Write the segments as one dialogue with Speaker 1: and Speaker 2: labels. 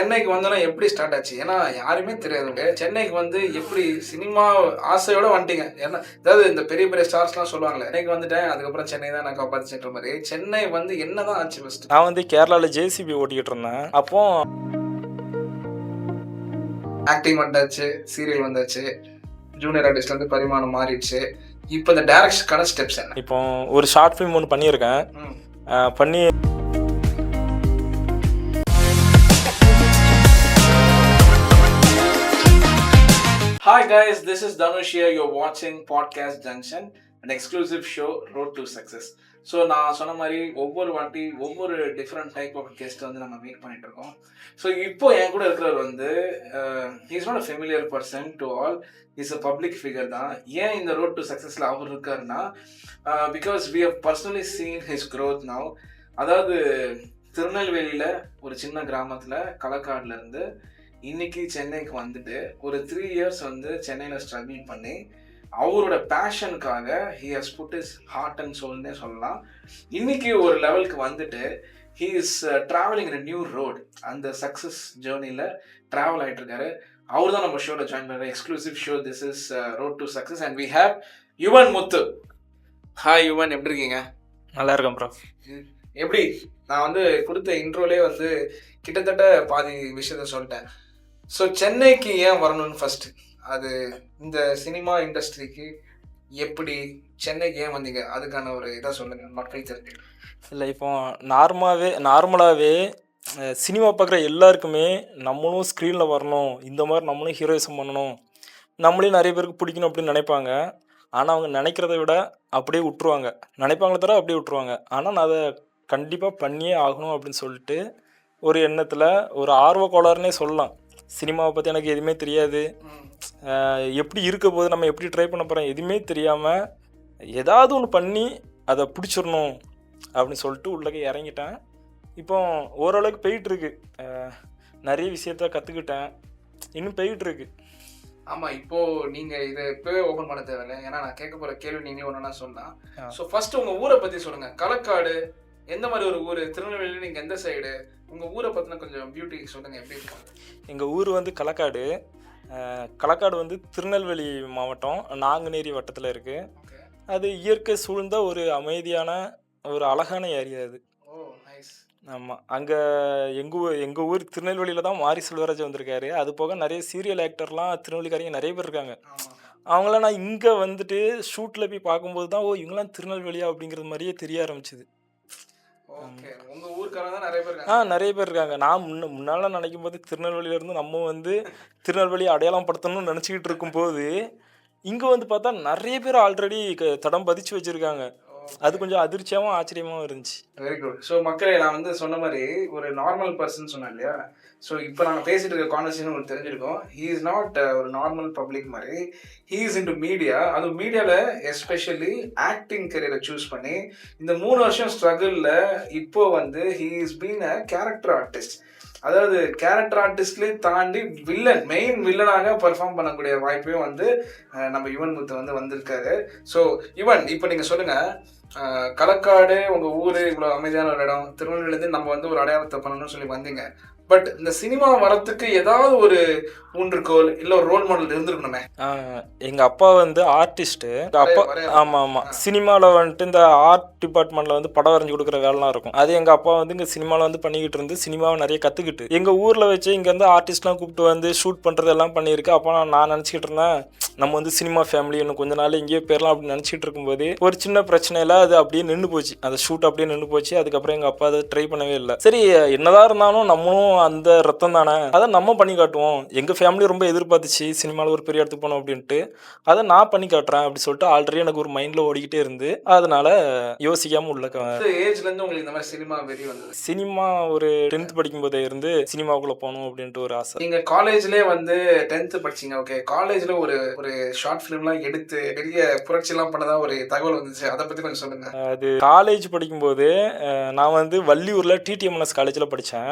Speaker 1: சென்னைக்கு வந்தோன்னா எப்படி ஸ்டார்ட் ஆச்சு? ஏன்னா யாருமே தெரியாதுங்க. சென்னைக்கு வந்து எப்படி சினிமா ஆசையோட வந்துட்டீங்க. ஏன்னா அதாவது இந்த பெரிய பெரிய ஸ்டார்ஸ்லாம் சொல்லுவாங்கல்ல, சென்னைக்கு வந்துட்டேன், அதுக்கப்புறம் சென்னை தான் நான் காப்பாத்துச்சுன்ற மாரி. சென்னை வந்து என்னதான் ஆச்சு ஃபர்ஸ்ட்டு?
Speaker 2: நான் வந்து கேரளால ஜேசிபி ஓட்டிக்கிட்டு இருந்தேன். அப்போ
Speaker 1: ஆக்டிங் வந்தாச்சு, சீரியல் வந்தாச்சு, ஜூனியர் ஆர்டிஸ்ட்லேருந்து பரிமாணம் மாறிடுச்சு. இப்போ இந்த டைரக்ஷனுக்கான ஸ்டெப்ஸ் என்ன?
Speaker 2: இப்போ ஒரு ஷார்ட் ஃபிலிம் ஒன்று பண்ணியிருக்கேன். பண்ணி
Speaker 1: Hi guys, this is Dhanush here. You're watching Podcast Junction, an exclusive show, Road to Success. So நான் சொன்ன மாதிரி ஒவ்வொரு வாட்டி ஒவ்வொரு டிஃப்ரெண்ட் டைப் ஆஃப் கெஸ்ட் வந்து நம்ம மீட் பண்ணிட்டு இருக்கோம். ஸோ இப்போ என் கூட இருக்கிறவர் வந்து is not a familiar person to all, is a public figure தான். ஏன் இந்த ரோட் டு சக்ஸஸில் அவர் இருக்காருன்னா because we have personally seen his growth now. அதாவது திருநெல்வேலியில் ஒரு சின்ன கிராமத்தில் களக்காடுல இருந்து இன்னைக்கு சென்னைக்கு வந்துட்டு ஒரு 3 years வந்து சென்னையில் ஸ்ட்ரகிள் பண்ணி அவரோட பேஷனுக்காக he has put his heart and சோல்னே சொல்லலாம். இன்னைக்கு ஒரு லெவலுக்கு வந்துட்டு he is travelling in new road. அந்த சக்ஸஸ் ஜேர்னியில் ட்ராவல் ஆகிட்டு இருக்காரு. அவர் தான் நம்ம ஷோவில் ஜாயின் பண்ணுற exclusive show. This is road to success and we have Yuvan Muthu. Hi Yuvan, எப்படி இருக்கீங்க?
Speaker 2: நல்லா இருக்கேன் ப்ரோ.
Speaker 1: எப்படி நான் வந்து கொடுத்த இன்ட்ரோலே வந்து கிட்டத்தட்ட பாதி விஷயத்த சொல்லிட்டேன். ஸோ சென்னைக்கு ஏன் வரணும்னு ஃபர்ஸ்ட், அது இந்த சினிமா இண்டஸ்ட்ரிக்கு எப்படி சென்னைக்கு ஏன் வந்தீங்க, அதுக்கான ஒரு இதாக சொல்லுங்க மக்கள் தெரிஞ்சு.
Speaker 2: இல்லை, இப்போ நார்மலாகவே சினிமா பார்க்குற எல்லாருக்குமே நம்மளும் ஸ்க்ரீனில் வரணும், இந்த மாதிரி நம்மளும் ஹீரோயிசம் பண்ணணும், நம்மளையும் நிறைய பேருக்கு பிடிக்கணும் அப்படின்னு நினைப்பாங்க. ஆனால் அவங்க நினைக்கிறத விட அப்படியே விட்டுருவாங்க. நினைப்பாங்களே தவிர அப்படியே விட்டுருவாங்க. ஆனால் நான் அதை கண்டிப்பாக பண்ணியே ஆகணும் அப்படின்னு சொல்லிட்டு ஒரு எண்ணத்தில் ஒரு ஆர்வ கோளாறுனே சொல்லலாம். சினிமாவை பற்றி எனக்கு எதுவுமே தெரியாது, எப்படி இருக்க போது, நம்ம எப்படி ட்ரை பண்ண போகிறோம் எதுவுமே தெரியாமல் ஏதாவது ஒன்று பண்ணி அதை பிடிச்சிடணும் அப்படின்னு சொல்லிட்டு உள்ளே இறங்கிட்டேன். இப்போ ஓரளவுக்கு போயிட்டுருக்கு. நிறைய விஷயத்த கற்றுக்கிட்டேன், இன்னும் போயிட்டுருக்கு.
Speaker 1: ஆமாம், இப்போது நீங்கள் இதை இப்போவே ஓப்பன் பண்ண தேவையில்லை, ஏன்னா நான் கேட்க போகிற கேள்வி நீங்கள் ஒன்றுனா சொல்லலாம். ஸோ ஃபஸ்ட்டு உங்கள் ஊரை பற்றி சொல்லுங்கள். களக்காடு எந்த மாதிரி ஒரு ஊர்? திருநெல்வேலி நீங்கள் எந்த சைடு? உங்கள் ஊரை பற்றின கொஞ்சம் பியூட்டி சொல்லுங்கள், எப்படி இருக்கும்?
Speaker 2: எங்கள் ஊர் வந்து களக்காடு. களக்காடு வந்து திருநெல்வேலி மாவட்டம், நாங்குநேரி வட்டத்தில் இருக்குது. அது இயற்கை சூழ்ந்த ஒரு அமைதியான ஒரு அழகான ஏரியா அது. ஆமாம், அங்கே எங்கள் ஊர் திருநெல்வேலியில் தான் மாரி செல்வராஜ் வந்திருக்காரு. அது போக நிறைய சீரியல் ஆக்டர்லாம் திருநெல்வேலிக்காரங்க நிறைய பேர் இருக்காங்க. அவங்களாம் நான் இங்கே வந்துட்டு ஷூட்டில் போய் பார்க்கும்போது தான் ஓ இவங்களாம் திருநெல்வேலியா அப்படிங்கிறது மாதிரியே தெரிய ஆரம்பிச்சிது. நிறைய பேர் இருக்காங்க. நான் முன்னால நினைக்கும் போது திருநெல்வேலியிலேருந்து நம்ம வந்து திருநெல்வேலி அடையாளம் படுத்தணும்னு நினச்சிக்கிட்டு இருக்கும்போது இங்கே வந்து பார்த்தா நிறைய பேர் ஆல்ரெடி தடம் பதிச்சு வச்சுருக்காங்க. அது கொஞ்சம் அதிர்ச்சியாகவும் ஆச்சரியமாகவும் இருந்துச்சு.
Speaker 1: Very good. ஸோ மக்களே, நான் வந்து சொன்ன மாதிரி ஒரு நார்மல் பர்சன் சொன்னேன் இல்லையா? ஸோ இப்போ நாங்கள் பேசிகிட்டு இருக்க கான்வர்சேஷன் உங்களுக்கு தெரிஞ்சிருக்கோம். ஹீ இஸ் நாட் ஒரு நார்மல் பப்ளிக் மாதிரி. He is into media. அதுவும் மீடியாவில் எஸ்பெஷலி ஆக்டிங் கரியரை சூஸ் பண்ணி இந்த 3 வருஷம் ஸ்ட்ரகிளில் இப்போ வந்து he is been a character artist. அதாவது கேரக்டர் ஆர்டிஸ்ட்லேயே தாண்டி மெயின் வில்லனாக பர்ஃபார்ம் பண்ணக்கூடிய வாய்ப்பையும் வந்து நம்ம யுவன் முத்து வந்து வந்திருக்காரு. ஸோ யுவன், இப்போ நீங்கள் சொல்லுங்கள், களக்காடு உங்கள் ஊர் இவ்வளோ அமைதியான ஒரு இடம், திருநெல்வேலியிலேருந்து நம்ம வந்து ஒரு அடையாளத்தை பண்ணணும்னு சொல்லி வந்தீங்க. பட் இந்த சினிமா வரத்துக்கு ஏதாவது ஒரு ஊன்றுகோல் இல்லை ஒரு ரோல் மாடல் இருந்திருக்கணுமே.
Speaker 2: எங்கள் அப்பா வந்து ஆர்டிஸ்ட்டு. அப்பா ஆமாம், சினிமாவில் வந்துட்டு இந்த ஆர்ட் டிபார்ட்மெண்ட்டில் வந்து படம் வரைஞ்சி கொடுக்குற வேலைலாம் இருக்கும். அது எங்கள் அப்பா வந்து இங்கே சினிமாவில் வந்து பண்ணிக்கிட்டு இருந்து சினிமாவை நிறைய கற்றுக்கிட்டு எங்கள் ஊரில் வச்சு இங்கேருந்து ஆர்டிஸ்ட்லாம் கூப்பிட்டு வந்து ஷூட் பண்ணுறது எல்லாம் பண்ணியிருக்கு. அப்போ நான் நினச்சிக்கிட்டு இருந்தேன் நம்ம வந்து சினிமா ஃபேமிலி இன்னும் கொஞ்ச நாள் இங்கேயே போயிடலாம் அப்படின்னு நினச்சிட்டு இருக்கும்போது ஒரு சின்ன பிரச்சனையில் அது அப்படியே நின்று போச்சு. அந்த ஷூட் அப்படியே நின்று போச்சு. அதுக்கப்புறம் எங்கள் அப்பா அதை ட்ரை பண்ணவே இல்லை. சரி, என்னதான் இருந்தாலும் நம்மளும் அந்த ரத்தம் தானே, அதை நம்ம பண்ணி காட்டுவோம். எங்கள் ஃபேமிலி ரொம்ப எதிர்பார்த்துச்சு சினிமாவில் ஒரு பெரிய இடத்துக்கு போனோம் அப்படின்ட்டு. அதை நான் பண்ணி காட்டுறேன் அப்படி சொல்லிட்டு ஆல்ரெடி எனக்கு ஒரு மைண்டில் ஓடிக்கிட்டே இருந்து அதனால யோசிக்காமல் உள்ள
Speaker 1: ஏஜ்லேருந்து உங்களுக்கு இந்த மாதிரி சினிமா வெறி வந்தது?
Speaker 2: சினிமா ஒரு 10th படிக்கும் போதே இருந்து சினிமாவுக்குள்ளே போகணும் அப்படின்ட்டு ஒரு ஆசை.
Speaker 1: நீங்கள் காலேஜ்லேயே வந்து 10th படிச்சிங்க, ஓகே. காலேஜில் ஒரு ஒரு ஷார்ட் ஃபிலிம்லாம் எடுத்து பெரிய புரட்சிலாம் பண்ணதா ஒரு தகவல் வந்துச்சு. அதை பத்தி கொஞ்சம் சொல்லுங்க.
Speaker 2: அது காலேஜ் படிக்கும்போது நான் வந்து வள்ளியூர்ல டிடிஎம்என்எஸ் காலேஜ்ல படித்தேன்.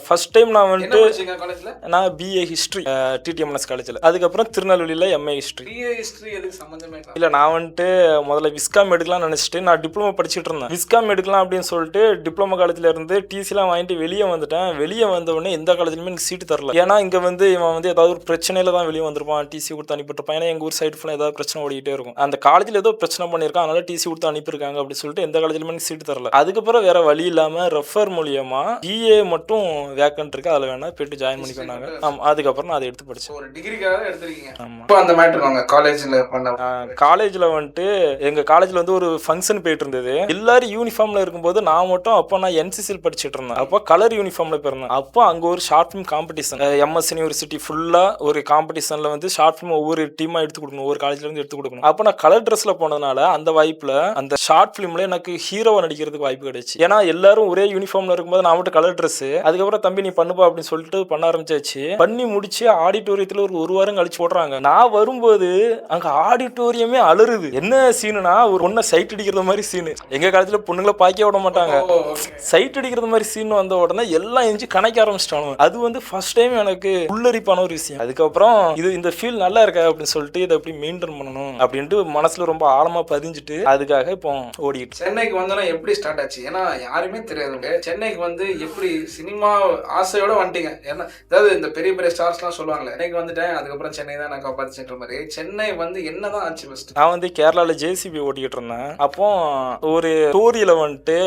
Speaker 2: ஃபர்ஸ்ட் டைம் நான்
Speaker 1: என்ன
Speaker 2: வந்துட்டு
Speaker 1: படிச்சீங்க காலேஜ்ல?
Speaker 2: நான் பிஏ ஹிஸ்ட்ரி டிடிஎம்என்எஸ் காலேஜில், அதுக்கப்புறம் திருநெல்வேலியில் எம்ஏ ஹிஸ்ட்ரி.
Speaker 1: பிஏ ஹிஸ்டரி எதுக்கு சம்மந்தமே இல்லை?
Speaker 2: இல்லை, நான் வந்துட்டு முதல்ல விஸ்காம் எடுக்கலாம்னு நினச்சிட்டு நான் டிப்ளமோ படிச்சுட்டு இருந்தேன். விஸ்காம் எடுக்கலாம் அப்படின்னு சொல்லிட்டு டிப்ளமோ காலேஜில் இருந்து டிசிலாம் வாங்கிட்டு வெளியே வந்துட்டேன். வெளியே வந்த உடனே எந்த காலேஜ்லையுமே எனக்கு சீட்டு தரல. ஏன்னா இங்கே வந்து இவன் வந்து ஏதாவது ஒரு பிரச்சனையில தான் வெளியே வந்திருப்பான், டிசி கொடுத்து அனுப்பிட்டுருப்பான். ஏன்னா எங்கள் ஊர் சைடு ஃபுல்லாக ஏதாவது பிரச்சனை ஓடிக்கிட்டே இருக்கும். அந்த காலேஜில் ஏதோ பிரச்சனை பண்ணியிருக்கான், அதனால டிசி கொடுத்து அனுப்பியிருக்காங்க அப்படின்னு சொல்லிட்டு எந்த காலேஜ்லையுமே எனக்கு சீட்டு தரல. அதுக்கப்புறம் வேற வழி இல்லாமல் ரெஃபர் மூலியமா பிஏ மட்டும் வேக்கன்ட் இருக்கு, அதில் வேணா போயிட்டு ஜாயின் பண்ணிக்கோனாங்க. ஆமாம், அதுக்கப்புறம் நான் அதை எடுத்து படித்தேன்.
Speaker 1: ஒரு டிகிரிக்காக எடுத்துருக்கீங்க.
Speaker 2: ஆமாம்.
Speaker 1: இப்போ அந்த மேட்டர் வாங்க காலேஜில் பண்ண.
Speaker 2: காலேஜில் வந்துட்டு எங்கள் காலேஜில் வந்து ஒரு ஃபங்க்ஷன் போயிட்டு இருந்தது. எல்லாரும் யூனிஃபார்மில் இருக்கும்போது நான் மட்டும் அப்போ நான் என்சிசியில் படிச்சுட்டு இருந்தேன். அப்போ கலர் யூனிஃபார்மில் போயிருந்தேன். அப்போ அங்கே ஒரு short film competition, MS university ஃபுல்லாக ஒரு காம்படிஷனில் வந்து ஷார்ட் ஃபிலிம் ஒவ்வொரு டீமாக எடுத்து கொடுக்கணும், ஒவ்வொரு காலேஜ்லேருந்து எடுத்து கொடுக்கணும். அப்போ நான் கலர் ட்ரெஸ்ஸில் போனதுனால அந்த வாய்ப்பில் அந்த ஷார்ட் ஃபிலிமில் எனக்கு ஹீரோவை நடிக்கிறதுக்கு வாய்ப்பு கிடைச்சு. ஏன்னா எல்லாரும் ஒரே யூனிஃபார்மில் இருக்கும்போது நான் மட்டும் கலர் ட்ரெஸ்ஸு. அதுக்கப்புறம் தம்பி நீ பண்ணுப்பா அப்படின்னு சொல்லிட்டு பண்ண ஆரம்பிச்சாச்சு. பண்ணி முடிச்சு ஆடிட்டோரியத்தில் ஒரு வாரம் கழிச்சு போடுறாங்க. நான் வரும்போது அங்கே ஆடிட்டோரியமே அலறுது. என்ன சீனுனா, ஒரு பொண்ணை சைட் அடிக்கிறது மாதிரி சீனு. எங்கள் காலத்தில் பொண்ணுங்களை பாய்க்க விட மாட்டாங்க. சைட் அடிக்கிறது மாதிரி சீன் வந்த உடனே எல்லாம் எஞ்சி கணக்க ஆரம்பிச்சிட்டாங்க. அது வந்து ஃபர்ஸ்ட் டைம் எனக்கு உள்ளரிப்பான ஒரு விஷயம். அதுக்கப்புறம் இந்த ஃபீல் நல்லா இருக்கா அப்படின்னு சொல்லிட்டு இதை எப்படி மெயின்டைன் பண்ணணும் அப்படின்ட்டு மனசுல ரொம்ப ஆழமா பதிஞ்சுட்டு அதுக்காக இப்போ ஓடிட்டு.
Speaker 1: சென்னைக்கு வந்தோன்னா எப்படி ஸ்டார்ட் ஆச்சு? ஏன்னா யாருமே தெரியாது. சென்னைக்கு வந்து எப்படி சினிமா ஆசையோட வந்துட்டீங்க? ஏன்னா அதாவது இந்த பெரிய பெரிய ஸ்டார்ஸ்லாம் சொல்லுவாங்களே, சென்னைக்கு வந்துட்டேன் அதுக்கப்புறம் சென்னை தான் நான் காப்பாத்துச்சுன்ற மாதிரி. சென்னை வந்து என்னதான் ஆச்சு ஃபர்ஸ்ட்?
Speaker 2: நான் வந்து கேரளால ஜேசிபி ஓட்டிக்கிட்டு இருந்தேன். அப்போ ஒரு ஸ்டோரியில வந்துட்டு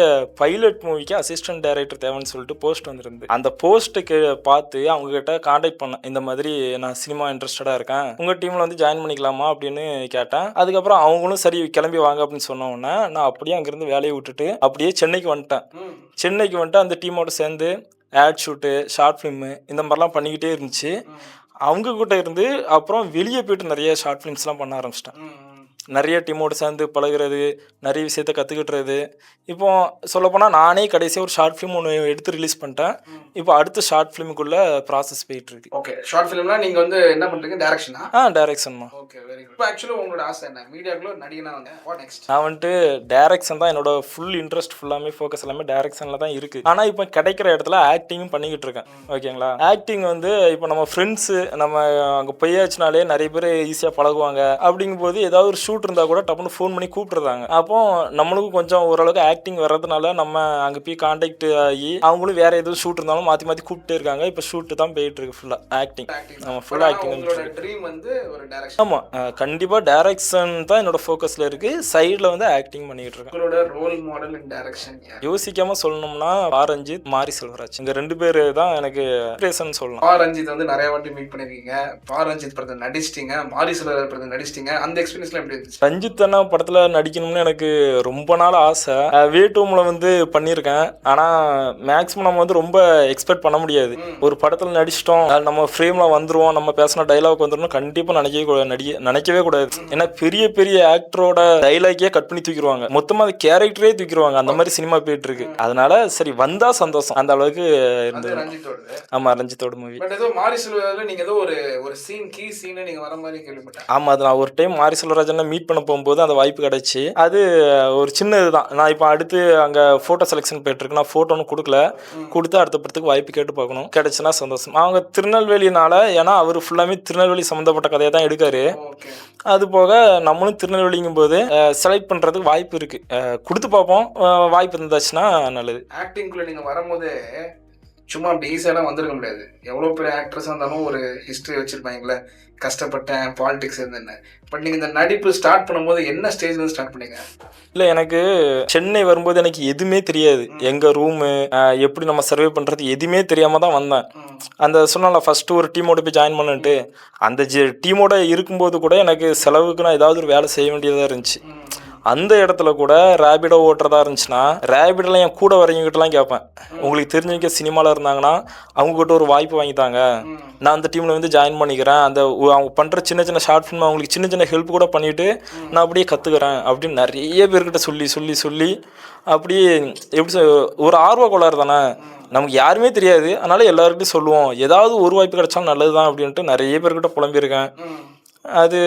Speaker 2: பைலட் மூவிக்கு அசிஸ்டன்ட் டைரக்டர் தேவைன்னு சொல்லிட்டு போஸ்ட் வந்திருந்து. அந்த போஸ்ட்டுக்கு பார்த்து அவங்க கிட்ட கான்டாக்ட் பண்ணேன். இந்த மாதிரி நான் சினிமா இன்ட்ரெஸ்டடா இருக்கேன், உங்க டீம்ல வந்து ஜாயின் பண்ணிக்கலாமா அப்படின்னு கேட்டேன். அதுக்கப்புறம் அவங்களும் சரி கிளம்பி வாங்க அப்படின்னு சொன்ன உடனே நான் அப்படியே அங்கிருந்து வேலையை விட்டுட்டு அப்படியே சென்னைக்கு வந்துட்டேன். சென்னைக்கு வந்துட்டு அந்த டீமோட சேர்ந்து ஆட் ஷூட்டு, ஷார்ட் ஃபிலிமு இந்த மாதிரிலாம் பண்ணிக்கிட்டே இருந்துச்சு. அவங்க கிட்ட இருந்து அப்புறம் வெளியே போயிட்டு நிறைய ஷார்ட் ஃபிலிம்ஸ்லாம் பண்ண ஆரம்பிச்சிட்டேன். நிறைய டீமோடு சேர்ந்து பழகிறது, நிறைய விஷயத்த கற்றுக்கிட்டுறது. இப்போ சொல்லப்போனால் நானே கடைசியாக ஒரு ஷார்ட் ஃபிலிம் ஒன்று எடுத்து ரிலீஸ் பண்ணிட்டேன். இப்போ அடுத்த ஷார்ட் ஃபிலிமுக்குள்ள ப்ராசஸ் போயிட்டு இருக்கு.
Speaker 1: ஓகே, ஷார்ட் ஃபிலிம்னா நீங்கள் வந்து என்ன பண்ணுறீங்க? டைரக்ஷனா?
Speaker 2: டைரக்ஷன் தான்.
Speaker 1: Okay, very good. இப்போ ஆக்சுவலாக உங்களோட ஆசை என்ன? மீடியாக்குள்ள நடிகனா வந்து வாட் நெக்ஸ்ட்?
Speaker 2: நான் வந்துட்டு டைரக்ஷன் தான் என்னோட ஃபுல் இன்ட்ரெஸ்ட், ஃபுல்லாமே ஃபோக்கஸ் எல்லாமே டைரக்ஷனில் தான் இருக்குது. ஆனால் இப்போ கிடைக்கிற இடத்துல ஆக்டிங்கும் பண்ணிக்கிட்டு இருக்கேன். ஓகேங்களா? ஆக்டிங் வந்து இப்போ நம்ம ஃப்ரெண்ட்ஸு நம்ம அங்கே போயாச்சுனாலே நிறைய பேர் ஈஸியாக பழகுவாங்க. அப்படிங்கும்போது ஏதாவது ஒரு ஷூட் இருந்தால் கூட டப்புன்னு ஃபோன் பண்ணி கூப்பிட்டுருந்தாங்க. அப்போ நம்மளுக்கும் கொஞ்சம் ஓரளவுக்கு ஆக்டிங் வர்றதுனால நம்ம அங்கே போய் கான்டாக்ட் ஆகி அவங்களும் வேற எதுவும் ஷூட் இருந்தாலும் மாற்றி மாற்றி கூப்பிட்டே இருக்காங்க. இப்போ ஷூட்டு தான் போயிட்டு இருக்கு ஃபுல்லாக ஆக்டிங். ஆமாம், ஃபுல்லாக ஆக்டிங். ஆமாம், கண்டிப்பாக டைரக்ஷன் தான் என்னோட ஃபோக்கஸில் இருக்குது. சைடில் வந்து ஆக்டிங் பண்ணிக்கிட்டு இருக்கேன்.
Speaker 1: உங்களோட ரோல் மாடல் இன் டைரக்ஷன்
Speaker 2: யோசிக்காமல் சொல்லணும்னா ரஞ்சித், மாரி செல்வராஜ், இங்கே 2 பேர் தான் எனக்கு இன்ஸ்பிரேஷன் சொல்லலாம்.
Speaker 1: ரஞ்சித் வந்து நிறைய வாட்டி மீட் பண்ணிருக்கீங்க. ரஞ்சித் படத்தில் நடிச்சிட்டீங்க, மாரி செல்வராஜ் படத்தில் நடிச்சிட்டீங்க. அந்த எக்ஸ்பீரியன்ஸ்லாம் எப்படி இருந்துச்சு?
Speaker 2: ரஞ்சித் அண்ணா படத்தில் நடிக்கணும்னு எனக்கு ரொம்ப நாள் ஆசை. வேட்டூமில் வந்து பண்ணியிருக்கேன். ஆனால் மேக்ஸிமம் நம்ம வந்து ரொம்ப எக்ஸ்பெக்ட் பண்ண முடியாது. ஒரு படத்தில் நடிச்சிட்டோம், நம்ம ஃப்ரேமில் வந்துருவோம், நம்ம பேசின டைலாக் வந்துடும் கண்டிப்பாக நினைக்கவே கூடாது. ஏன்னா பெரிய பெரிய ஆக்டரோட டைலாக்கே கட் பண்ணி தூக்கிடுவாங்க, மொத்தமாக அந்த கேரக்டரே தூக்கிடுவாங்க. அந்த மாதிரி சினிமா போயிட்டு இருக்கு. அதனால சரி வந்தா சந்தோஷம், அந்த அளவுக்கு இருந்தது. ஆமா, ரஞ்சித்தோட மூவி. ஆமா, அது நான் ஒரு டைம் மாரி செல்வராஜனை மீட் பண்ண போகும்போது அந்த வாய்ப்பு கிடைச்சி. அது ஒரு சின்ன இதுதான். நான் இப்போ அடுத்து அங்கே ஃபோட்டோ செலெக்ஷன் போயிட்டுருக்கு. நான் ஃபோட்டோ ஒன்றும் கொடுக்கல, கொடுத்து அடுத்த படத்துக்கு வாய்ப்பு கேட்டு பார்க்கணும். கிடைச்சுன்னா சந்தோஷம். அவங்க திருநெல்வேலினால, ஏன்னா அவர் ஃபுல்லாமே திருநெல்வேலி சம்மந்தப்பட்ட கதையை தான் எடுக்காரு. அது போக நம்மளும் திருநெல்வேலிங்கும் போது செலக்ட் பண்ணுறதுக்கு வாய்ப்பு இருக்குது. கொடுத்து பார்ப்போம், வாய்ப்பு இருந்துச்சுன்னா நல்லது.
Speaker 1: ஆக்டிங்குள்ளே நீங்கள் வரும்போது சும்மா அப்படி ஈஸியெல்லாம் வந்துருக்க முடியாது. எவ்வளோ பெரிய ஆக்ட்ரஸாக இருந்தாலும் ஒரு ஹிஸ்ட்ரி வச்சுருப்பாங்களே, கஷ்டப்பட்டேன், பாலிடிக்ஸ் இருந்தேன்னு. பட் நீங்கள் இந்த நடிப்பு ஸ்டார்ட் பண்ணும்போது என்ன ஸ்டேஜ்லேருந்து ஸ்டார்ட் பண்ணீங்க?
Speaker 2: இல்லை, எனக்கு சென்னை வரும்போது எனக்கு எதுவுமே தெரியாது. எங்கள் ரூமு எப்படி நம்ம சர்வே பண்ணுறது எதுவுமே தெரியாமல் தான் வந்தேன். அந்த சொன்னால ஃபஸ்ட்டு ஒரு டீமோட போய் ஜாயின் பண்ணிட்டு அந்த டீமோட இருக்கும்போது கூட எனக்கு செலவுக்கு நான் ஏதாவது ஒரு வேலை செய்ய வேண்டியதாக இருந்துச்சு. அந்த இடத்துல கூட ரேபிடோ ஓட்டுறதா இருந்துச்சுன்னா ரேபிடோல என் கூட வரவங்ககிட்டலாம் கேட்பேன், உங்களுக்கு தெரிஞ்சவங்க சினிமாவில் இருந்தாங்கன்னா அவங்ககிட்ட ஒரு வாய்ப்பு வாங்கித்தாங்க, நான் அந்த டீமில் வந்து ஜாயின் பண்ணிக்கிறேன், அந்த அவங்க பண்ணுற சின்ன சின்ன ஷார்ட் ஃபிலிம் அவங்களுக்கு சின்ன சின்ன ஹெல்ப் கூட பண்ணிவிட்டு நான் அப்படியே கற்றுக்கிறேன் அப்படின்னு நிறைய பேர்கிட்ட சொல்லி அப்படியே எப்படி ஒரு ஆர்வ கோளாறு தானே, நமக்கு யாருமே தெரியாது, அதனால எல்லாருக்கிட்டையும் சொல்லுவோம், ஏதாவது ஒரு வாய்ப்பு கிடைச்சாலும் நல்லது தான் அப்படின்ட்டு நிறைய பேர்கிட்ட புலம்பியிருக்கேன். அது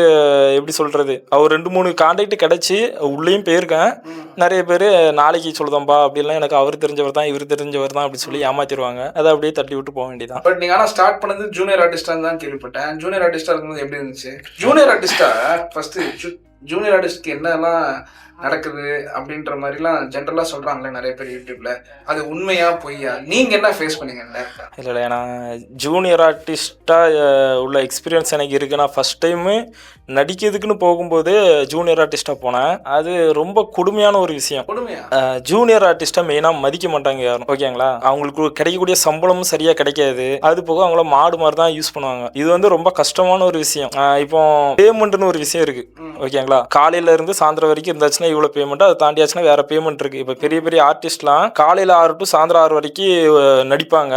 Speaker 2: எப்படி சொல்கிறது, அவர் 2-3 கான்டாக்ட் கிடச்சி உள்ளேயும் போயிருக்கேன். நிறைய பேர் நாளைக்கு சொல்லுதம்பா அப்படிலாம், எனக்கு அவர் தெரிஞ்சவர் தான் இவர் தெரிஞ்சவர் தான் அப்படி சொல்லி ஏமாத்திடுவாங்க. அதை அப்படியே தட்டி விட்டு போக வேண்டியதான்.
Speaker 1: பட் நீங்கள் ஆனால் ஸ்டார்ட் பண்ணது ஜூனியர் ஆர்டிஸ்டாக தான் கேள்விப்பட்டேன். ஜூனியர் ஆர்டிஸ்டாக இருக்கும்போது எப்படி இருந்துச்சு? ஜூனியர் ஆர்டிஸ்டா ஃபஸ்ட்டு ஜூனியர் ஆர்டிஸ்ட்க்கு என்னெல்லாம் நடக்குது அப்படின்ற மாதிரிலாம் ஜென்ரலாக சொல்கிறாங்களே நிறைய பேர் யூடியூப்ல, அது உண்மையா பொய்யா? நீங்கள் என்ன ஃபேஸ் பண்ணீங்க?
Speaker 2: இல்லை இல்லை, நான் ஜூனியர் ஆர்டிஸ்ட்டாக உள்ள எக்ஸ்பீரியன்ஸ் எனக்கு இருக்குது. நான் ஃபஸ்ட் டைமு நடிக்கிறதுக்குன்னு போகும்போது ஜூனியர் ஆர்டிஸ்ட்டாக போனேன். அது ரொம்ப கொடுமையான ஒரு விஷயம். ஜூனியர் ஆர்டிஸ்ட்டாக மெயினாக மதிக்க மாட்டாங்க யாரும், ஓகேங்களா? அவங்களுக்கு கிடைக்கக்கூடிய சம்பளமும் சரியாக கிடைக்காது. அது போக அவங்கள மாடு மாதிரி தான் யூஸ் பண்ணுவாங்க. இது வந்து ரொம்ப கஷ்டமான ஒரு விஷயம். இப்போ பேமெண்ட்னு ஒரு விஷயம் இருக்குது, ஓகேங்களா? காலையில இருந்து சாயந்தரம் வரைக்கும் இருந்துச்சுன்னா இவ்வளோ பேமெண்ட், அதை தாண்டியாச்சுன்னா வேற பேமெண்ட் இருக்கு. இப்போ பெரிய பெரிய ஆர்டிஸ்ட்லாம் காலையில் 6 to சாயந்தரம் 6 வரைக்கும் நடிப்பாங்க.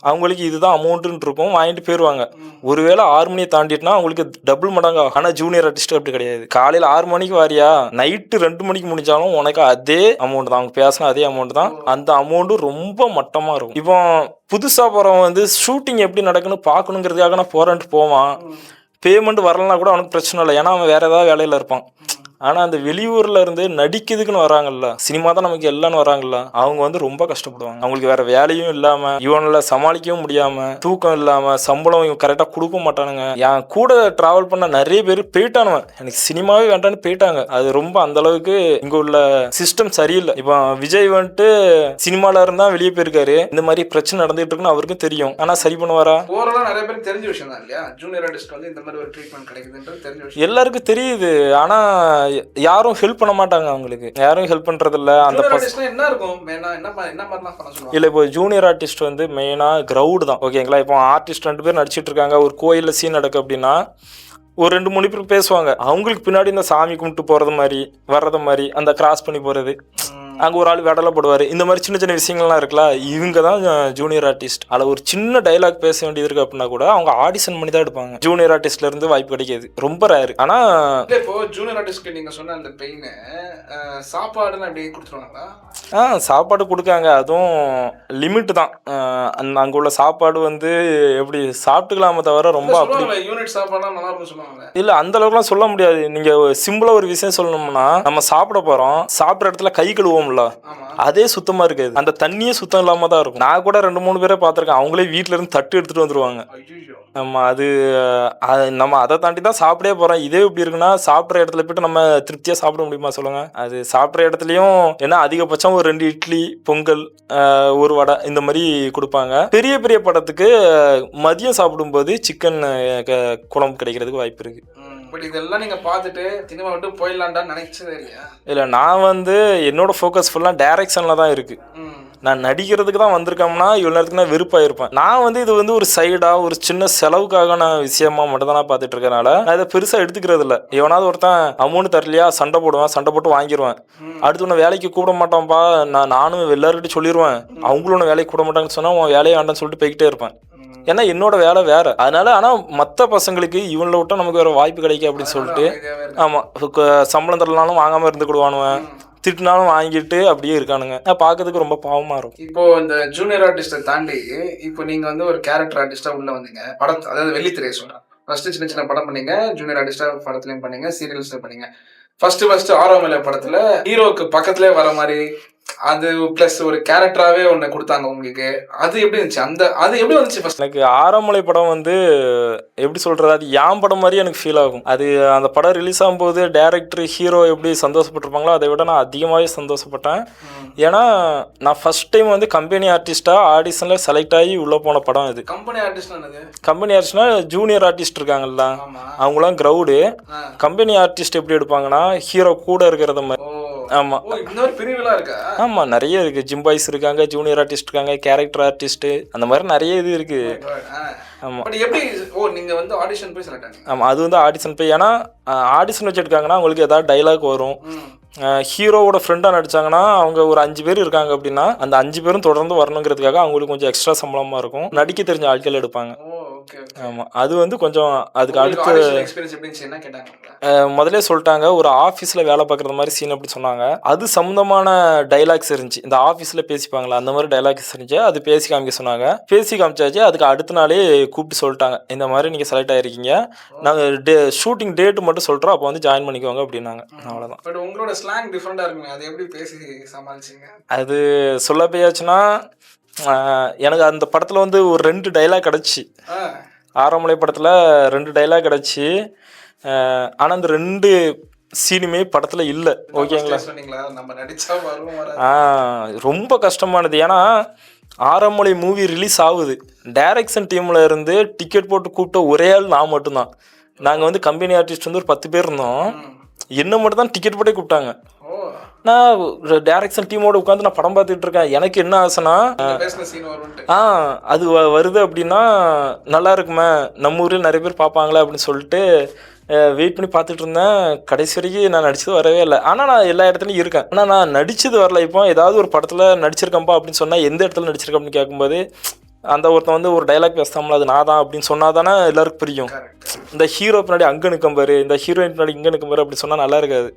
Speaker 2: அவங்களுக்கு இதுதான் அமௌண்ட்டுன்னு இருக்கும், வாங்கிட்டு போயிடுவாங்க. ஒருவேளை 6 மணியை தாண்டிட்டுனா அவங்களுக்கு டபுள் மடங்கு ஆகும். ஆனால் ஜூனியர் ஆர்டிஸ்ட் அப்படி கிடையாது. காலையில் 6 மணிக்கு வாரியா, நைட்டு 2 மணிக்கு முடிஞ்சாலும் உனக்கு அதே அமௌண்ட் தான், அவங்க பேசினா அதே அமௌண்ட் தான். அந்த அமௌண்ட்டு ரொம்ப மட்டமாக இருக்கும். இப்போ புதுசாக போகிறவன் வந்து ஷூட்டிங் எப்படி நடக்குன்னு பார்க்கணுங்கிறதுக்காக நான் போகிறேன்ட்டு போவான். பேமெண்ட் வரலன்னா கூட அவனுக்கு பிரச்சனை இல்லை, ஏன்னா அவன் வேறு ஏதாவது வேலையில் இருப்பான். ஆனால் அந்த வெளியூரில் இருந்து நடிக்கிறதுக்குன்னு வராங்கல்ல, சினிமா தான் நமக்கு எல்லான்னு வராங்கல்ல, அவங்க வந்து ரொம்ப கஷ்டப்படுவாங்க. அவங்களுக்கு வேறு வேலையும் இல்லாமல், இவனில் சமாளிக்கவும் முடியாமல், தூக்கம் இல்லாமல், சம்பளம் இவன் கரெக்டாக கொடுக்க மாட்டானுங்க. என் கூட ட்ராவல் பண்ண நிறைய பேர் போயிட்டானுவன், எனக்கு சினிமாவே வேண்டான்னு போயிட்டாங்க. அது ரொம்ப அந்தளவுக்கு இங்கே உள்ள சிஸ்டம் சரியில்லை. இப்போ விஜய் வந்துட்டு சினிமாவில் இருந்தால் வெளியே போயிருக்காரு. இந்த மாதிரி பிரச்சனை நடந்துகிட்டு இருக்குன்னு அவருக்கும் தெரியும். ஆனால் சரி பண்ணுவாரா?
Speaker 1: நிறைய பேருக்கு தெரிஞ்ச விஷயம் தான் இல்லையா, ஜூனியர் ஆர்டிஸ்ட் வந்து இந்த மாதிரி ஒரு ட்ரீட்மெண்ட் கிடைக்குதுன்றது தெரிஞ்ச விஷயம், எல்லாருக்கும் தெரியுது. ஆனால் யாரும் ஹெல்ப் பண்ண மாட்டாங்க, அவங்களுக்கு யாரும் ஹெல்ப் பண்றது இல்ல. அந்த என்ன இருக்கும் இல்ல, இப்போ ஜூனியர் ஆர்டிஸ்ட் வந்து மெயினா கிரவுட் தான், ஓகேங்களா? இப்போ ஆர்டிஸ்ட் 2 பேர் நடிச்சிட்டு இருக்காங்க, ஒரு கோயில்ல சீன் நடக்கு அப்படின்னா ஒரு 2-3 பேர் பேசுவாங்க. அவங்களுக்கு பின்னாடி இந்த சாமி கும்பிட்டு போறது மாதிரி, வர்றது மாதிரி, அந்த கிராஸ் பண்ணி போறது, அங்கே ஒரு ஆள் வெடலை போடுவார். இந்த மாதிரி சின்ன சின்ன விஷயங்கள்லாம் இருக்குல்ல, இவங்க தான் ஜூனியர் ஆர்டிஸ்ட். அதில் ஒரு சின்ன டைலாக் பேச வேண்டியது இருக்குது அப்படின்னா கூட அவங்க ஆடிஷன் பண்ணி தான் எடுப்பாங்க. ஜூனியர் ஆர்டிஸ்ட்ல இருந்து வாய்ப்பு கிடைக்காது, ரொம்ப ரேரு. ஆனால் இப்போ ஜூனியர் ஆர்டிஸ்ட்க்கு நீங்கள் சொன்ன அந்த பெயின் சாப்பாடுன்னு அப்படியே கொடுத்துருவாங்களா? சாப்பாடு கொடுக்காங்க, அதுவும் லிமிட் தான். அங்கே உள்ள சாப்பாடு வந்து எப்படி சாப்பிட்டுக்கலாமே தவிர ரொம்ப அப்படி யூனிட் சாப்பாடுலாம் நல்லா இருக்கும் சொல்லுவாங்க. இல்லை, அந்த அளவுக்குலாம் சொல்ல முடியாது. நீங்கள் சிம்பிளாக ஒரு விஷயம் சொல்லணும்னா, நம்ம சாப்பிட போகிறோம், சாப்பிட்ற இடத்துல கை கழுவோம், அதே சுத்தமா இருக்காது, அந்த தண்ணியே சுத்தம் இல்லாம தான் இருக்கும். நான் கூட 2-3 பேரை பார்த்துருக்கேன், அவங்களே வீட்டுல இருந்து தட்டு எடுத்துட்டு வந்துருவாங்க. நம்ம அது நம்ம அதை தாண்டி தான் சாப்பிடவே போறோம். இதே எப்படி இருக்குன்னா, சாப்பிட்ற இடத்துல போயிட்டு நம்ம திருப்தியா சாப்பிட முடியுமா சொல்லுங்க? அது சாப்பிட்ற இடத்துலயும் என்ன அதிகபட்சம் ஒரு 2 இட்லி, பொங்கல், ஒரு வடை இந்த மாதிரி கொடுப்பாங்க. பெரிய பெரிய படத்துக்கு மதியம் சாப்பிடும்போது சிக்கன் குழம்பு கிடைக்கிறதுக்கு வாய்ப்பு இருக்கு. பட் இதெல்லாம் நீங்கள் பார்த்துட்டு சினிமா விட்டு போயிடலான்டான்னு நினைச்சதே இல்லையா? இல்லை, நான் வந்து என்னோட ஃபோக்கஸ் ஃபுல்லாக டைரக்ஷனில் தான் இருக்குது. நான் நடிக்கிறதுக்கு தான் வந்திருக்கோம்னா இவ்வளோ நேரத்துக்கு நான் வெறுப்பாக இருப்பேன். நான் வந்து இது வந்து ஒரு சைடாக ஒரு சின்ன செலவுக்கான விஷயமா மட்டும் தான் நான் பார்த்துட்டு இருக்கனால நான் இதை பெருசாக எடுத்துக்கிறது இல்லை. எவனாவது ஒருத்தன் அமௌண்ட் தரலையா சண்டை போடுவேன், சண்டை போட்டு வாங்கிடுவேன். அடுத்து ஒன்று வேலைக்கு கூட மாட்டான்ப்பா, நானும் எல்லாருக்கிட்டையும் சொல்லிடுவேன். அவங்களும் ஒன்று வேலைக்கு கூட மாட்டாங்கன்னு சொன்னால் உன் வேலையை வேண்டான்னு சொல்லிட்டு போய்கிட்டே இருப்பேன். ஏன்னா என்னோட வேலை வேற. அதனால ஆனால் மற்ற பசங்களுக்கு இவனில் விட்டா நமக்கு வேற வாய்ப்பு கிடைக்கும் அப்படின்னு சொல்லிட்டு, ஆமாம், சம்பளம் தரலாலும் வாங்காமல் இருந்துக்கிடுவானுவேன், திட்டினாலும் வாங்கிட்டு அப்படியே இருக்கானுங்க. பார்க்கறதுக்கு ரொம்ப பாவமா இருக்கும். இப்போ இந்த ஜூனியர் ஆர்டிஸ்ட்டை தாண்டி இப்போ நீங்க வந்து ஒரு கேரக்டர் ஆர்டிஸ்டா உள்ள வந்தீங்க, படத்தை அதாவது வெள்ளித்திரையை சொல்றேன். ஃபர்ஸ்ட் சின்ன சின்ன படம் பண்ணீங்க, ஜூனியர் ஆர்டிஸ்டா படத்துலையும் பண்ணீங்க, சீரியல்ஸ்ல பண்ணீங்க. ஃபர்ஸ்ட் ஆரோமலை படத்துல ஹீரோக்கு பக்கத்துலேயே வர மாதிரி அது பிளஸ் ஒரு கேரக்டராகவே ஒன்று கொடுத்தாங்க உங்களுக்கு. அது எப்படி இருந்துச்சு? அது எப்படி வந்துச்சு? ஃபர்ஸ்ட் எனக்கு ஆரோமலை படம் வந்து எப்படி சொல்கிறது, அது என் படம் மாதிரி எனக்கு ஃபீல் ஆகும். அது அந்த படம் ரிலீஸ் ஆகும்போது டேரக்டர் ஹீரோ எப்படி சந்தோஷப்பட்டிருப்பாங்களோ அதை விட நான் அதிகமாகவே சந்தோஷப்பட்டேன். ஏன்னா நான் ஃபர்ஸ்ட் டைம் வந்து கம்பெனி ஆர்டிஸ்ட்டாக ஆடிஷனில் செலக்ட் ஆகி உள்ளே போன படம் இது. கம்பெனி ஆர்டிஸ்ட்னா ஜூனியர் ஆர்டிஸ்ட் இருக்காங்கல்ல, அவங்களாம் கிரவுடு. கம்பெனி ஆர்டிஸ்ட் எப்படி எடுப்பாங்கன்னா ஹீரோ கூட இருக்கிறத மாதிரி. ஆமாம், இன்னொரு பிரிவுலாம் இருக்கா? ஆமாம், நிறைய இருக்குது. ஜிம்பாய்ஸ் இருக்காங்க, ஜூனியர் ஆர்டிஸ்ட் இருக்காங்க, கேரக்டர் ஆர்டிஸ்ட்டு, அந்த மாதிரி நிறைய இது இருக்குது. ஆமாம். எப்படி நீங்கள் வந்து ஆடிஷன் போய் செலக்ட் ஆனீங்க? ஆமாம், அது வந்து ஆடிஷன் போய், ஏன்னா ஆடிஷன் வச்சுருக்காங்கன்னா அவங்களுக்கு ஏதாவது டைலாக் வரும். ஹீரோவோட ஃப்ரெண்டாக நடித்தாங்கன்னா அவங்க ஒரு 5 பேர் இருக்காங்க அப்படின்னா அந்த 5 பேரும் தொடர்ந்து வரணுங்கிறதுக்காக அவங்களுக்கு கொஞ்சம் எக்ஸ்ட்ரா சம்பளமாக இருக்கும். நடிக்க தெரிஞ்ச ஆட்கள் எடுப்பாங்க. Okay okay.
Speaker 2: ஆமாம், அது வந்து கொஞ்சம் அதுக்கு
Speaker 1: உங்களுக்கு
Speaker 2: அடுத்து
Speaker 1: ஆடிஷன் எக்ஸ்பீரியன்ஸ் எப்படி இருந்துச்சு? என்ன கேட்டாங்களா?
Speaker 2: முதலே சொல்லிட்டாங்க, ஒரு ஆஃபீஸில் வேலை பார்க்குற மாதிரி சீன் அப்படி சொன்னாங்க. அது சம்மந்தமான டைலாக்ஸ் இருந்துச்சு, இந்த ஆஃபீஸில் பேசிப்பாங்களா அந்த மாதிரி டைலாக்ஸ் இருந்துச்சு. அது பேசி காமிக்க சொன்னாங்க. பேசி காமிச்சாச்சு. அதுக்கு அடுத்த நாளே கூப்பிட்டு சொல்லிட்டாங்க, இந்த மாதிரி நீங்கள் செலக்ட் ஆகிருக்கீங்க, நாங்கள் ஷூட்டிங் டேட்டு மட்டும் சொல்கிறோம், அப்போ வந்து ஜாயின் பண்ணிக்கோங்க அப்படின்னாங்க. அவ்வளோதான்.
Speaker 1: பட் உங்களோட ஸ்லாங் டிஃப்ரெண்டாக இருக்குங்க, அதை எப்படி பேசி சமாளிச்சிங்க?
Speaker 2: அது சொல்ல போயாச்சுன்னா, எனக்கு அந்த படத்தில் வந்து ஒரு 2 டைலாக் கிடச்சி, ஆரம்பலை படத்தில் 2 டைலாக் கிடச்சி. ஆனால் அந்த 2 சீனுமே படத்தில் இல்லை. ஓகேங்களா?
Speaker 1: சொன்னீங்களா நம்ம நடிச்சா வரும்?
Speaker 2: ரொம்ப கஷ்டமானது. ஏன்னா ஆரம்பலை மூவி ரிலீஸ் ஆகுது, டைரக்ஷன் டீமில் இருந்து டிக்கெட் போட்டு கூப்பிட்ட ஒரே ஆள் நான் மட்டும்தான். நாங்கள் வந்து கம்பெனி ஆர்டிஸ்ட் வந்து ஒரு 10 பேர் இருந்தோம். என்ன மட்டும் தான் டிக்கெட் போட்டே கூப்பிட்டாங்க. நான் டைரக்ஷன் டீமோட உட்காந்து நான் படம் பார்த்துட்டு இருக்கேன். எனக்கு என்ன ஆசைனா, அது வருது அப்படின்னா நல்லா இருக்குமே, நம்ம ஊரில் நிறைய பேர் பார்ப்பாங்களே அப்படின்னு சொல்லிட்டு வெயிட் பண்ணி பார்த்துட்டு இருந்தேன். கடைசி வரைக்கும் நான் நடிச்சது வரவே இல்லை. ஆனால் நான் எல்லா இடத்துலையும் இருக்கேன், ஆனால் நான் நடிச்சது வரல. இப்போ ஏதாவது ஒரு படத்தில் நடிச்சிருக்கேன்ப்பா அப்படின்னு சொன்னால், எந்த இடத்துல நடிச்சிருக்கேன் அப்படின்னு கேட்கும்போது, அந்த ஒருத்தன் வந்து ஒரு டைலாக் பேசாமல் அது நான் தான் அப்படின்னு சொன்னால் தானே எல்லாருக்கும் புரியும். இந்த ஹீரோ பின்னாடி அங்கே நிற்கம்பாரு, இந்த ஹீரோயின் பின்னாடி இங்கே நிற்கம்பாரு அப்படி சொன்னால் நல்லா இருக்காது.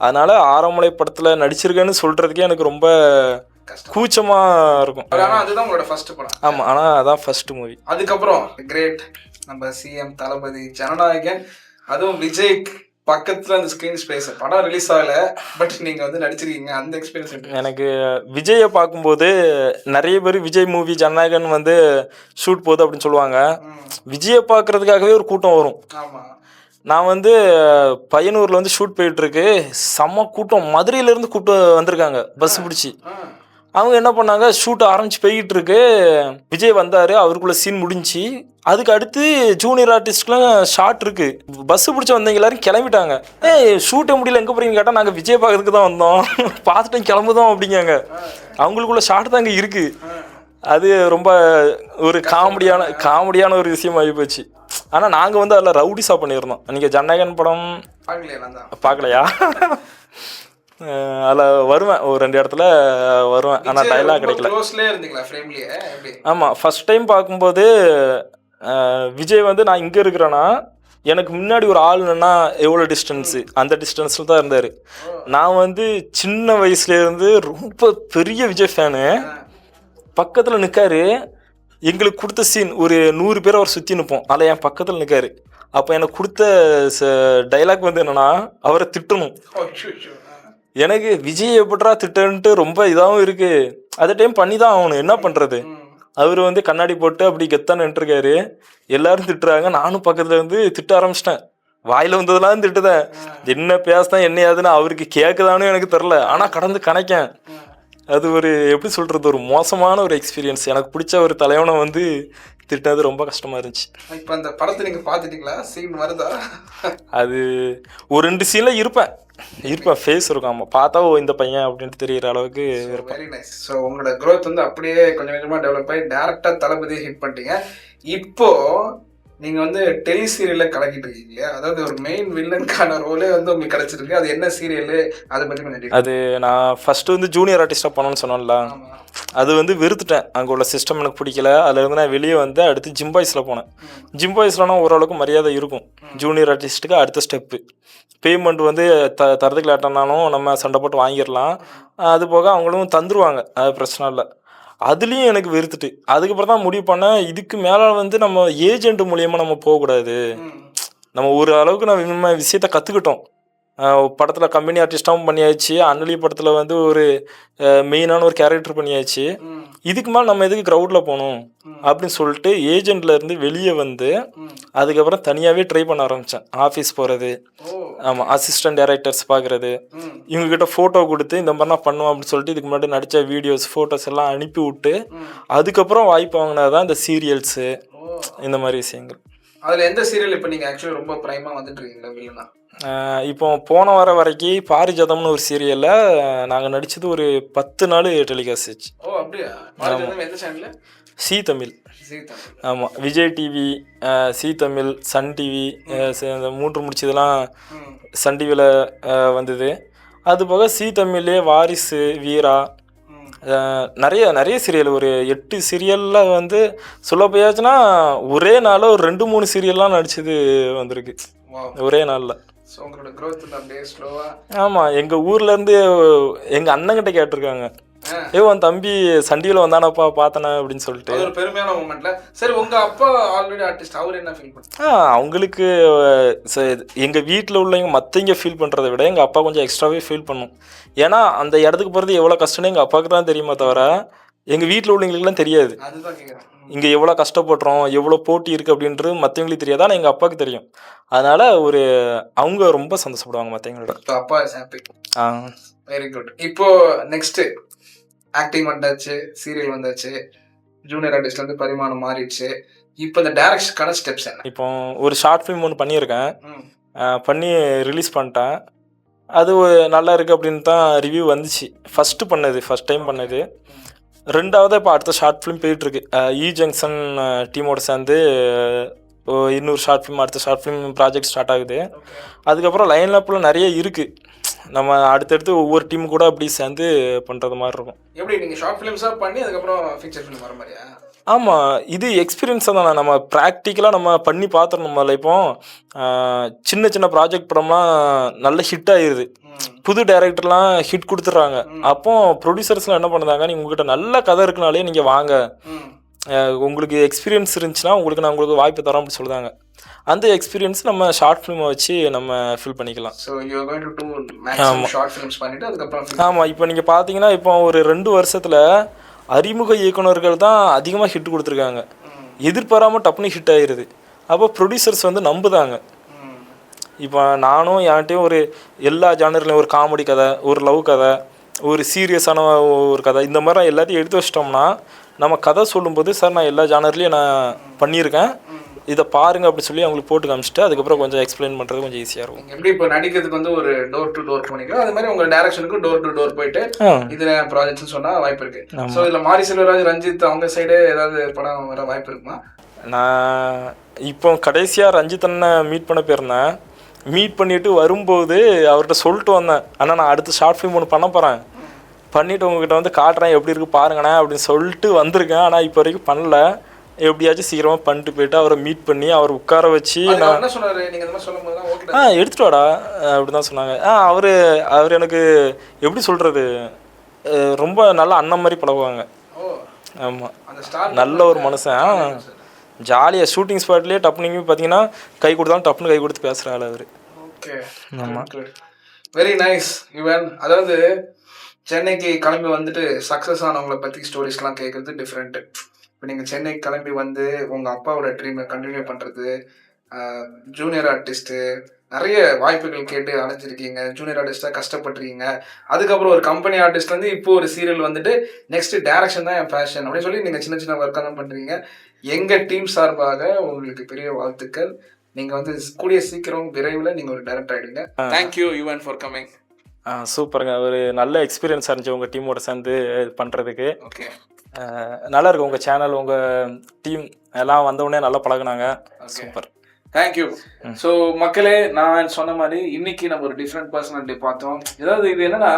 Speaker 2: அதனால ஆரம்பலை படத்தில் நடிச்சிருக்கேன்னு சொல்கிறதுக்கே எனக்கு ரொம்ப கூச்சமாக இருக்கும்.
Speaker 1: அதுதான் உங்களோட ஃபர்ஸ்ட் படம்?
Speaker 2: ஆமாம், ஆனால் அதான் ஃபர்ஸ்ட் மூவி.
Speaker 1: அதுக்கப்புறம் கிரேட் நம்ம சிஎம் தளபதி ஜனநாயகன், அதுவும் விஜய் பக்கத்தில் அந்த ஸ்க்ரீன் ஸ்பேஸ் படம் ரிலீஸ் ஆகலை, பட் நீங்கள் வந்து நடிச்சிருக்கீங்க. அந்த எக்ஸ்பீரியன்ஸ்
Speaker 2: எனக்கு விஜயை பார்க்கும்போது நிறைய பேர் விஜய் மூவி ஜனநாயகன் வந்து ஷூட் போகுது அப்படின்னு சொல்லுவாங்க. விஜயை பார்க்குறதுக்காகவே ஒரு கூட்டம் வரும்.
Speaker 1: ஆமாம்.
Speaker 2: நான் வந்து பையனூரில் வந்து ஷூட் போயிட்டுருக்கு, செம்ம கூட்டம், மதுரையிலேருந்து கூட்டம் வந்திருக்காங்க பஸ் பிடிச்சி. அவங்க என்ன பண்ணாங்க, ஷூட் ஆரம்பிச்சு போய்கிட்டு இருக்கு, விஜய் வந்தார், அவருக்குள்ள சீன் முடிஞ்சு. அதுக்கு அடுத்து ஜூனியர் ஆர்டிஸ்ட்லாம் ஷார்ட் இருக்கு, பஸ் பிடிச்சி வந்தவங்க எல்லாரும் கிளம்பிட்டாங்க. ஷூட்டே முடியல, எங்கே போறீங்கன்னு கேட்டால் நாங்கள் விஜய் பார்க்கறதுக்கு தான் வந்தோம், பார்த்துட்டு கிளம்புதோம் அப்படிங்காங்க. அவங்களுக்குள்ள ஷார்ட் தாங்க இருக்கு. அது ரொம்ப ஒரு காமெடியான ஒரு விஷயம் ஆகி போச்சு. ஆனால் நாங்கள் வந்து அதில் ரவுடிஸாக பண்ணியிருந்தோம். நீங்கள் ஜனநாயகன் படம் பார்க்கலையா? அதில் வருவேன், ஒரு 2 இடத்துல வருவேன், ஆனால் டைலாக் கிடைக்கல. ஆமாம், ஃபஸ்ட் டைம் பார்க்கும்போது விஜய் வந்து நான் இங்கே இருக்கிறேன்னா எனக்கு முன்னாடி ஒரு ஆள் நின்னா எவ்வளோ டிஸ்டன்ஸு, அந்த டிஸ்டன்ஸில் தான் இருந்தார். நான் வந்து சின்ன வயசுலேருந்து ரொம்ப பெரிய விஜய் ஃபேனு. பக்கத்தில் நிற்காரு, எங்களுக்கு கொடுத்த சீன் ஒரு 100 பேர் அவர் சுற்றி நிற்போம், அதில் என் பக்கத்தில் நிற்காரு. அப்போ எனக்கு கொடுத்த டைலாக் வந்து என்னென்னா, அவரை திட்டணும். எனக்கு விஜய் எப்படா திட்டன்ட்டு ரொம்ப இதாகவும் இருக்குது. அதே டைம் பண்ணி தான் ஆகணும், என்ன பண்ணுறது. அவர் வந்து கண்ணாடி போட்டு அப்படி கெத்தான் நின்றுருக்காரு, எல்லாரும் திட்டுறாங்க. நானும் பக்கத்தில் வந்து திட்ட ஆரம்பிச்சிட்டேன், வாயில் வந்ததெல்லாம் திட்டுதேன். என்ன பேசுதான் என்ன ஏதுன்னு அவருக்கு கேட்குதானு எனக்கு தெரில, ஆனால் கடந்து கணக்கேன். அது ஒரு எப்படி சொல்கிறது, ஒரு மோசமான ஒரு எக்ஸ்பீரியன்ஸ். எனக்கு பிடிச்ச ஒரு தலைவனை வந்து திட்டினது ரொம்ப கஷ்டமாக இருந்துச்சு.
Speaker 1: இப்போ அந்த படத்தை நீங்கள் பார்த்துட்டீங்களா? சீன் வருதா?
Speaker 2: அது ஒரு 2 சீனில் இருப்பேன், ஃபேஸ் இருக்கும். ஆமாம், பார்த்தா இந்த பையன் அப்படின்ட்டு தெரிகிற அளவுக்கு இருப்பேன்.
Speaker 1: Very nice. ஸோ உங்களோட க்ரோத் வந்து அப்படியே கொஞ்சம் கொஞ்சமாக டெவலப் ஆகி டேரெக்டாக தளபதியை ஹிட் பண்ணிட்டீங்க. இப்போது நீங்கள் வந்து டெலி சீரியலில் கலக்கிட்டு இருக்கீங்க இல்லையா? அதாவது ஒரு மெயின் வில்லனுக்கான ரோலே வந்து உங்களுக்கு கிடச்சிருக்கு. அது என்ன சீரியல், அதை பற்றி கொஞ்சம்?
Speaker 2: அது நான் ஃபஸ்ட்டு வந்து ஜூனியர் ஆர்டிஸ்டாக பண்ணணும்னு சொன்னேன்ல, அது வந்து வெறுத்துட்டேன். அங்கே உள்ள சிஸ்டம் எனக்கு பிடிக்கல. அதுலேருந்து நான் வெளியே வந்து அடுத்து ஜிம் பாய்ஸில் போனேன். ஜிம் பாய்ஸ்லனா ஓரளவுக்கு மரியாதை இருக்கும். ஜூனியர் ஆர்டிஸ்ட்டுக்கு அடுத்த ஸ்டெப்பு பேமெண்ட் வந்து தரதுக்கு லேட்டனாலும் நம்ம சண்டை போட்டு வாங்கிடலாம். அது போக அவங்களும் தந்துடுவாங்க, அது பிரச்சனை இல்லை. அதுலேயும் எனக்கு வெறுத்துட்டு அதுக்கப்புறம் தான் முடிவு பண்ணேன், இதுக்கு மேலே வந்து நம்ம ஏஜென்ட் மூலியமாக நம்ம போகக்கூடாது. நம்ம ஒரு அளவுக்கு நம்ம விஷயத்த கற்றுக்கிட்டோம். படத்தில் கம்பெனி ஆர்டிஸ்டாகவும் பண்ணியாச்சு, அண்ணலி படத்தில் வந்து ஒரு மெயினான ஒரு கேரக்டர் பண்ணியாச்சு. இதுக்கு மேலே நம்ம எதுக்கு க்ரௌடில் போகணும் அப்படின்னு சொல்லிட்டு ஏஜென்ட்லேருந்து வெளியே வந்து அதுக்கப்புறம் தனியாகவே ட்ரை பண்ண ஆரம்பித்தேன். ஆஃபீஸ் போகிறது, ஆமாம், அசிஸ்டன்ட் டைரக்டர்ஸ் பார்க்குறது, இவங்ககிட்ட ஃபோட்டோ கொடுத்து இந்த மாதிரி நான் பண்ணுவோம் அப்படின்னு சொல்லிட்டு இதுக்கு முன்னாடி நடித்த வீடியோஸ் ஃபோட்டோஸ் எல்லாம் அனுப்பி விட்டு அதுக்கப்புறம் வாய்ப்பு வாங்கினதான் இந்த சீரியல்ஸு, இந்த மாதிரி விஷயங்கள்.
Speaker 1: அதில் எந்த சீரியல் இப்போ நீங்கள் ஆக்சுவலி ரொம்ப ப்ரைமாக வந்துட்டு இருக்கீங்களா வில்லனா?
Speaker 2: இப்போ போன வாரம் வரைக்கும் பாரிஜாதம்னு ஒரு சீரியலில் நாங்கள் நடித்தது ஒரு 10 நாள் டெலிகாஸ்ட் ஆச்சு.
Speaker 1: ஓ அப்படியா? எந்த சேனல்?
Speaker 2: சி தமிழ். ஆமாம், Vijay TV, Zee Tamil, Sun TV, இந்த 3 முடிச்சதெல்லாம் சன் டிவியில் வந்தது. அது போக சி தமிழ்லே வாரிசு, வீரா, நிறைய நிறைய சீரியல் ஒரு 8 சீரியலில் வந்து சொல்ல போயாச்சுன்னா ஒரே நாளில் ஒரு 2-3 சீரியல்லாம் நடிச்சது வந்திருக்கு ஒரே நாளில்.
Speaker 1: ஸோ உங்களோட க்ரோத் அப்படியே ஸ்லோவா.
Speaker 2: ஆமாம், எங்கள் ஊர்லேருந்து எங்கள் அண்ணங்கிட்ட கேட்டிருக்காங்க, உன் தம்பி சண்டியில் வந்தானப்பா பார்த்தனே அப்படின்னு சொல்லிட்டு.
Speaker 1: ஒரு பெருமையான மூமெண்ட்ல. சரி, உங்க அப்பா ஆல்ரெடி ஆர்டிஸ்ட், அவர் என்ன ஃபீல் பண்ணாரு?
Speaker 2: அவங்களுக்கு எங்கள் வீட்டில் உள்ளவங்க மற்றவங்க ஃபீல் பண்ணுறதை விட எங்கள் அப்பா கொஞ்சம் எக்ஸ்ட்ராவே ஃபீல் பண்ணும். ஏன்னா அந்த இடத்துக்கு போகிறது எவ்வளோ கஷ்டம்னு எங்கள் அப்பாவுக்கு தான் தெரியுமா தவிர எங்கள் வீட்டில் உள்ளவங்களுக்குலாம் தெரியாது.
Speaker 1: அதுதான் கேட்குறேன்.
Speaker 2: இங்கே எவ்வளோ கஷ்டப்படுறோம், எவ்வளோ போட்டி இருக்குது அப்படின்றது மற்றவங்களுக்கு தெரியாது, ஆனால் எங்கள் அப்பாவுக்கு தெரியும். அதனால் அவங்க ரொம்ப சந்தோஷப்படுவாங்க மற்றவங்களோட.
Speaker 1: அப்பா இஸ் ஹாப்பி. Very good. இப்போ நெக்ஸ்ட் ஆக்டிங் வந்தாச்சு, சீரியல் வந்தாச்சு, ஜூனியர் ஆர்டிஸ்ட் வந்து பரிமாணம் மாறிடுச்சு. இப்போ இந்த டைரக்ஷனுக்கான ஸ்டெப்ஸ் என்ன?
Speaker 2: இப்போ ஒரு ஷார்ட் ஃபிலிம் ஒன்று பண்ணியிருக்கேன், பண்ணி ரிலீஸ் பண்ணிட்டேன். அது நல்லா இருக்குது அப்படின்னு தான் ரிவ்யூ வந்துச்சு. ஃபஸ்ட் டைம் பண்ணது. ரெண்டாவது இப்போ அடுத்த ஷார்ட் ஃபிலிம் போயிட்டுருக்கு. இ ஜங்ஷன் டீமோட சேர்ந்து இன்னொரு ஷார்ட் ஃபிலிம், அடுத்த ஷார்ட் ஃபிலிம் ப்ராஜெக்ட் ஸ்டார்ட் ஆகுது. அதுக்கப்புறம் லைன் அப்பில் நிறைய இருக்குது. நம்ம அடுத்தடுத்து ஒவ்வொரு டீம் கூட அப்படி சேர்ந்து பண்ணுறது மாதிரி இருக்கும்.
Speaker 1: எப்படி நீங்கள் ஷார்ட் ஃபிலிம்ஸாக பண்ணி அதுக்கப்புறம் ஃபீச்சர் ஃபிலிம் வர மாதிரியா?
Speaker 2: ஆமாம், இது எக்ஸ்பீரியன்ஸாக தானே, நம்ம ப்ராக்டிக்கலாக நம்ம பண்ணி பார்த்துடணும். முதல்ல இப்போ சின்ன சின்ன ப்ராஜெக்ட் படம்லாம் நல்ல ஹிட் ஆகிடுது, புது டைரக்டர்லாம் ஹிட் கொடுத்துட்றாங்க. அப்போ ப்ரொடியூசர்ஸ்லாம் என்ன பண்ணுறாங்க, நீங்கள் உங்கள்கிட்ட நல்ல கதை இருக்குனாலே நீங்கள் வாங்க, உங்களுக்கு எக்ஸ்பீரியன்ஸ் இருந்துச்சுன்னா உங்களுக்கு வாய்ப்பு தரோம் அப்படி சொல்லுதாங்க. அந்த எக்ஸ்பீரியன்ஸ் நம்ம ஷார்ட் ஃபிலிமை வச்சு நம்ம ஃபில் பண்ணிக்கலாம். ஆமாம், இப்போ நீங்கள் பார்த்தீங்கன்னா இப்போ ஒரு 2 வருஷத்தில் அறிமுக இயக்குநர்கள் தான் அதிகமாக ஹிட் கொடுத்துருக்காங்க. எதிர்பாராமல் டப்புனு ஹிட் ஆகிடுது. அப்போ ப்ரொடியூசர்ஸ் வந்து நம்புதாங்க. இப்போ நானும் என்கிட்டையும் ஒரு எல்லா ஜானர்லையும் ஒரு காமெடி கதை, ஒரு லவ் கதை, ஒரு சீரியஸான ஒரு கதை, இந்த மாதிரி எல்லாத்தையும் எடுத்து வச்சிட்டோம்னா நம்ம கதை சொல்லும்போது, சார் நான் எல்லா ஜானர்லேயும் நான் பண்ணியிருக்கேன், இதை பாருங்க அப்படி சொல்லி அவங்களுக்கு போட்டு காமிச்சிட்டு அதுக்கப்புறம் கொஞ்சம் எக்ஸ்பிளைன் பண்ணுறது கொஞ்சம் ஈஸியாக இருக்கும்.
Speaker 1: எப்படி இப்போ நடிக்கிறதுக்கு வந்து ஒரு டோர் டு டோர் பண்ணிக்கலாம், அது மாதிரி உங்கள் டைரக்ஷனுக்கு டோர் டு டோர் போயிட்டு இதில் ப்ராஜெக்ட்னு சொன்னால் வாய்ப்பு இருக்கு. ஸோ இதில் மாரி செல்வராஜ், ரஞ்சித் அவங்க சைடு ஏதாவது படம் வர வாய்ப்பு இருக்குமா?
Speaker 2: நான் இப்போ கடைசியாக ரஞ்சித் அண்ணனை மீட் பண்ண போயிருந்தேன். மீட் பண்ணிவிட்டு வரும்போது அவர்கிட்ட சொல்லிட்டு வந்தேன், ஆனால் நான் அடுத்த ஷார்ட் ஃபிலிம் ஒன்று பண்ண போகிறேன், பண்ணிவிட்டு உங்ககிட்ட வந்து காட்டுறேன் எப்படி இருக்குது பாருங்கண்ணே அப்படின்னு சொல்லிட்டு வந்திருக்கேன். ஆனால் இப்போ வரைக்கும் பண்ணல. எப்படியாச்சும் சீக்கிரமாக பண்ணிட்டு போயிட்டு அவரை மீட் பண்ணி அவர் உட்கார வச்சு நான் எடுத்துட்டு வாடா அப்படி தான் சொன்னாங்க. அவர் எனக்கு எப்படி சொல்கிறது, ரொம்ப நல்லா அண்ணன் மாதிரி பழகுவாங்க. ஆமாம், நல்ல ஒரு மனுஷன். ஜாலியாக ஷூட்டிங் ஸ்பாட்லேயே டப்புனிங்க பார்த்தீங்கன்னா கை கொடுத்தாலும் டப்புன்னு கை கொடுத்து பேசுகிற ஆள் அவர்.
Speaker 1: ஓகே, ஆமாம், வெரி நைஸ். ஈவன் அதாவது சென்னைக்கு கிளம்பி வந்துட்டு சக்ஸஸ் ஆனவங்களை பற்றி ஸ்டோரிஸ்லாம் கேட்குறது டிஃப்ரெண்ட்டு. இப்போ நீங்கள் சென்னைக்கு கிளம்பி வந்து உங்கள் அப்பாவோட ட்ரீமை கண்டினியூ பண்ணுறது, ஜூனியர் ஆர்டிஸ்ட்டு நிறைய வாய்ப்புகள் கேட்டு அடைஞ்சிருக்கீங்க, ஜூனியர் ஆர்டிஸ்ட்டாக கஷ்டப்பட்டுருக்கீங்க, அதுக்கப்புறம் ஒரு கம்பெனி ஆர்டிஸ்ட்லேருந்து இப்போ ஒரு சீரியல் வந்துட்டு நெக்ஸ்ட் டேரக்ஷன் தான் என் பேஷன் அப்படின்னு சொல்லி நீங்கள் சின்ன சின்ன ஒர்க்காக தான் பண்ணுறீங்க. எங்கள் டீம் சார்பாக உங்களுக்கு பெரிய வாழ்த்துக்கள். நீங்கள் வந்து கூடிய சீக்கிரம் விரைவில் நீங்கள் ஒரு டைரக்டர் ஆகிடுங்க. Thank you Yuvan for coming.
Speaker 2: சூப்பருங்க, ஒரு நல்ல எக்ஸ்பீரியன்ஸ் இருந்துச்சு உங்கள் டீமோட சேர்ந்து பண்ணுறதுக்கு.
Speaker 1: ஓகே,
Speaker 2: நல்லா இருக்கு உங்கள் சேனல், உங்கள் டீம் எல்லாம் வந்தவுடனே நல்லா பழகுனாங்க. Super,
Speaker 1: thank you. ஸோ மக்களே, நான் சொன்ன மாதிரி இன்னைக்கு நம்ம ஒரு டிஃப்ரெண்ட் பர்சனாலிட்டி பார்த்தோம். ஏதாவது இது என்னன்னா,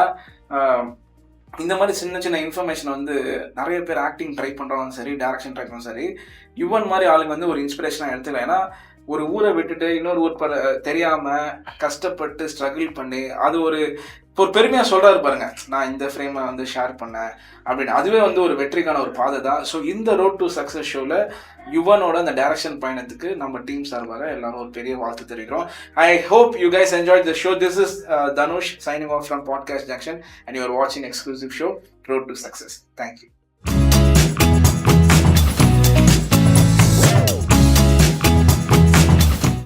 Speaker 1: இந்த மாதிரி சின்ன சின்ன இன்ஃபர்மேஷன் வந்து நிறைய பேர் ஆக்டிங் ட்ரை பண்ணுறவங்க சரி, டேரக்ஷன் ட்ரை பண்ணுறோம் சரி, யுவன் மாதிரி ஆளுங்க வந்து ஒரு இன்ஸ்பிரேஷனாக எடுத்துக்கலாம். ஏன்னா ஒரு ஊரை விட்டுட்டு இன்னொரு ஊர் தெரியாமல் கஷ்டப்பட்டு ஸ்ட்ரகிள் பண்ணி அது ஒரு பெருமையாக சொல்கிறாரு பாருங்க, நான் இந்த ஃப்ரேமை வந்து ஷேர் பண்ணேன் அப்படின்னு. அதுவே வந்து ஒரு வெற்றிக்கான ஒரு பாதை தான். ஸோ இந்த ரோட் டு சக்ஸஸ் ஷோவில் யுவனோட அந்த டைரக்ஷன் பயணத்துக்கு நம்ம டீம் சார்பாக எல்லாரும் ஒரு பெரிய வாழ்த்து தெரிவிக்கிறோம். I hope you guys enjoy the show. This is Dhanush signing off from Podcast Junction and you are watching exclusive show Road to Success. Thank you.